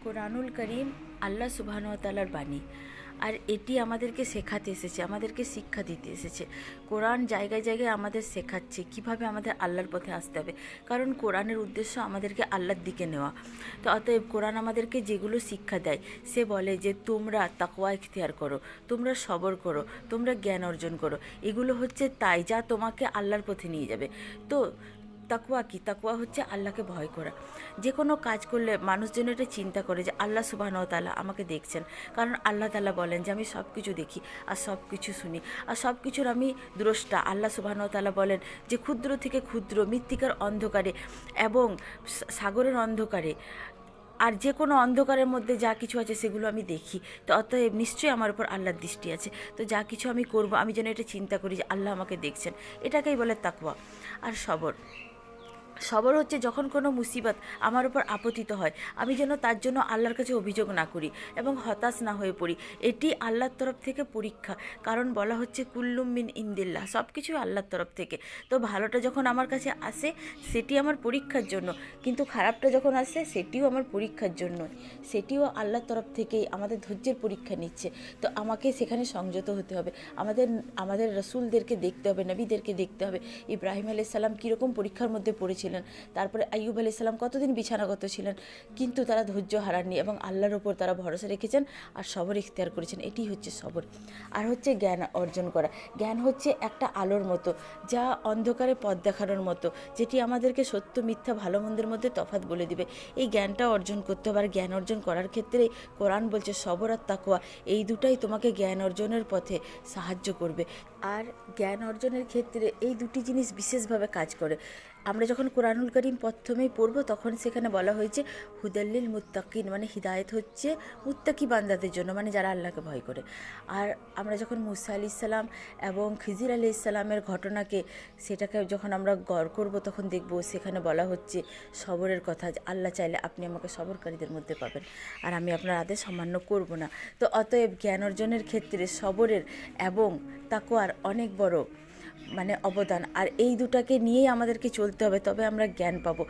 কোরআনুল করিম আল্লাহ সুবহানাহু ওয়া তাআলার বাণী, আর এটি আমাদেরকে শেখাতে এসেছে, আমাদেরকে শিক্ষা দিতে এসেছে। কোরআন জায়গায় জায়গায় আমাদের শেখাচ্ছে কিভাবে আমাদের আল্লাহর পথে আসতে হবে, কারণ কোরআনের উদ্দেশ্য আমাদেরকে আল্লাহর দিকে নেওয়া। তো অতএব কোরআন আমাদেরকে যেগুলো শিক্ষা দেয়, সে বলে যে তোমরা তাকওয়া ইখতিয়ার করো, তোমরা সবর করো, তোমরা জ্ঞান অর্জন করো। এগুলো হচ্ছে তাই যা তোমাকে আল্লাহর পথে নিয়ে যাবে। তো তাকওয়া কি? তাকওয়া হচ্ছে আল্লাহকে ভয় করা। যে কোনো কাজ করলে মানুষ যেন এটা চিন্তা করে যে আল্লাহ সুবহানাহু ওয়া তাআলা আমাকে দেখছেন, কারণ আল্লাহ তাআলা বলেন যে আমি সব কিছু দেখি আর সব কিছু শুনি আর সব কিছুর আমি দ্রষ্টা। আল্লাহ সুবহানাহু ওয়া তাআলা বলেন যে ক্ষুদ্র থেকে ক্ষুদ্র মৃত্তিকার অন্ধকারে এবং সাগরের অন্ধকারে আর যে কোনো অন্ধকারের মধ্যে যা কিছু আছে সেগুলো আমি দেখি। তো অতএব নিশ্চয়ই আমার উপর আল্লাহর দৃষ্টি আছে। তো যা কিছু আমি করব আমি যেন এটা চিন্তা করি যে আল্লাহ আমাকে দেখছেন। এটাকেই বলে তাকওয়া। আর সবর, সবর হচ্ছে যখন কোনো মুসিবত আমার উপর আপতিত হয়, আমি যেন তার জন্য আল্লাহর কাছে অভিযোগ না করি এবং হতাশ না হয়ে পড়ি। এটি আল্লাহর তরফ থেকে পরীক্ষা, কারণ বলা হচ্ছে কুল্লুম মিন ইন্দিল্লাহ, সব কিছুই আল্লাহর তরফ থেকে। তো ভালোটা যখন আমার কাছে আসে সেটি আমার পরীক্ষার জন্য, কিন্তু খারাপটা যখন আসে সেটিও আমার পরীক্ষার জন্য, সেটিও আল্লাহর তরফ থেকেই আমাদের ধৈর্যের পরীক্ষা নিচ্ছে। তো আমাকে সেখানে সংযত হতে হবে। আমাদের আমাদের রসুলদেরকে দেখতে হবে, নবীদেরকে দেখতে হবে। ইব্রাহিম আলাইহিস সালাম কীরকম পরীক্ষার মধ্যে পড়েছিলেন, তারপরে আইয়ুব আলাইহিস সালাম কতদিন বিছানাগত ছিলেন, কিন্তু তারা ধৈর্য হারাননি এবং আল্লাহর ওপর তারা ভরসা রেখেছেন আর সবর ইখতিয়ার করেছেন। এটি হচ্ছে সবর। আর হচ্ছে জ্ঞান অর্জন করা। জ্ঞান হচ্ছে একটা আলোর মতো, যা অন্ধকারে পথ দেখানোর মতো, যেটি আমাদেরকে সত্য মিথ্যা ভালো মন্দের মধ্যে তফাৎ বলে দিবে। এই জ্ঞানটা অর্জন করতে হবে। আর জ্ঞান অর্জন করার ক্ষেত্রে কোরআন বলছে সবর আর তাকওয়া, এই দুটাই তোমাকে জ্ঞান অর্জনের পথে সাহায্য করবে। আর জ্ঞান অর্জনের ক্ষেত্রে এই দুটি জিনিস বিশেষভাবে কাজ করে। আমরা যখন কোরআনুল করিম প্রথমেই পড়ব তখন সেখানে বলা হয়েছে হুদাল্লিল মুত্তাকিন, মানে হিদায়ত হচ্ছে মুত্তাকি বান্দাদের জন্য, মানে যারা আল্লাহকে ভয় করে। আর আমরা যখন মুসা আলাইহিস সালাম এবং খিজির আলাইহিস সালামের ঘটনাকে সেটাকে যখন আমরা গড় করব তখন দেখব সেখানে বলা হচ্ছে সবরের কথা, যে আল্লাহ চাইলে আপনি আমাকে সবরকারীদের মধ্যে পাবেন আর আমি আপনার আদেশ অমান্য করব না। তো অতএব জ্ঞান অর্জনের ক্ষেত্রে সবরের এবং তাকওয়ার অনেক বড় অবদান। আর এই দুটাকে নিয়েই আমাদেরকে চলতে হবে, তবে আমরা জ্ঞান পাবো।